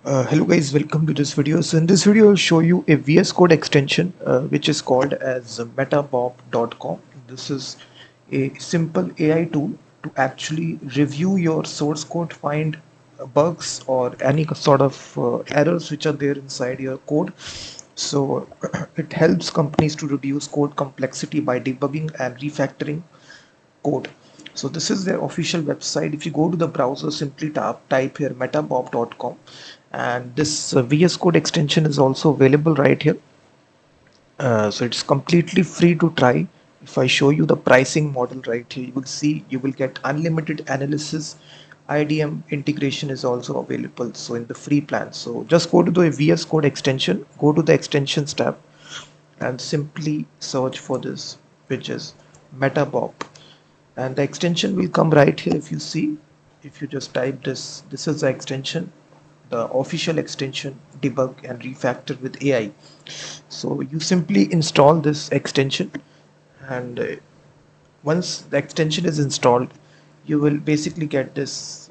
Hello guys, welcome to this video. So in this video I'll show you a VS Code extension which is called as metabob.com. This is a simple AI tool to actually review your source code, find bugs or any sort of errors which are there inside your code. So it helps companies to reduce code complexity by debugging and refactoring code. So this is their official website. If you go to the browser, simply type here metabob.com, and this VS Code extension is also available right here. So it's completely free to try. If I show you the pricing model right here, you will see you will get unlimited analysis. IDM integration is also available. So in the free plan, so just go to the VS Code extension, go to the extensions tab, and simply search for this, which is Metabob, and the extension will come right here. If you see, if you just type this is the extension, the official extension, debug and refactor with AI. So you simply install this extension, and once the extension is installed, you will basically get this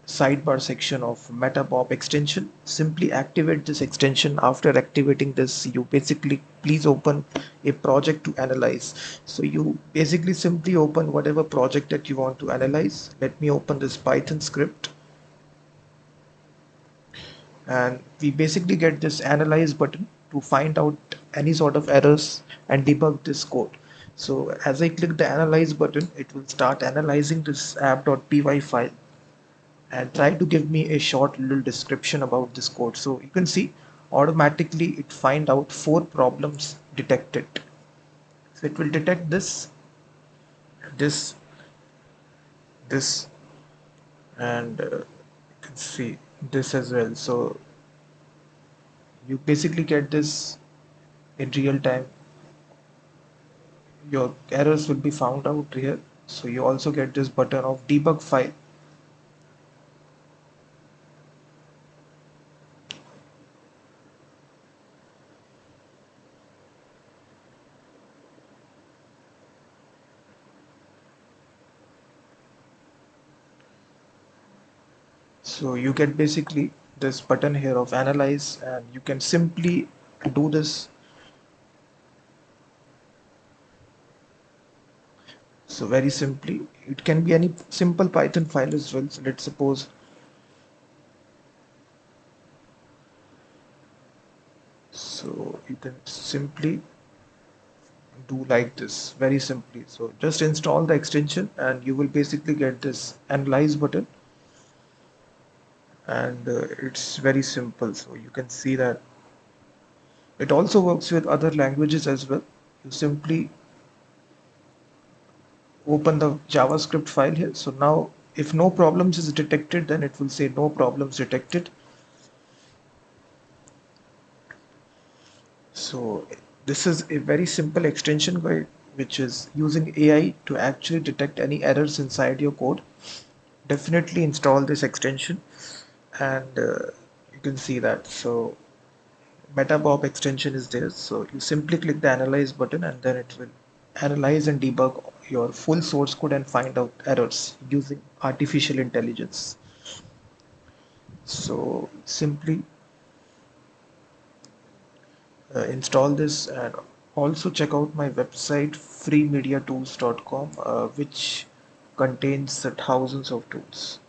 sidebar section of Metabob extension. Simply activate this extension. After activating this, you basically please open a project to analyze. So you basically simply open whatever project that you want to analyze. Let me open this Python script, and we basically get this analyze button to find out any sort of errors and debug this code. So as I click the analyze button, it will start analyzing this app.py file and try to give me a short little description about this code. So you can see automatically it find out 4 problems detected. So it will detect this, this, and you can see this as well. So you basically get this in real time. Your errors will be found out here. So you also get this button of debug file. So you get basically this button here of analyze, and you can simply do this. So very simply, it can be any simple Python file as well. So let's suppose, so you can simply do like this very simply. So just install the extension and you will basically get this analyze button, and it's very simple. So you can see that it also works with other languages as well. You simply open the JavaScript file here. So now if no problems is detected, then it will say no problems detected. So this is a very simple extension guide which is using AI to actually detect any errors inside your code. Definitely install this extension, and you can see that. So Metabob extension is there. So you simply click the analyze button, and then it will analyze and debug your full source code and find out errors using artificial intelligence. So simply install this, and also check out my website freemediatools.com, which contains thousands of tools.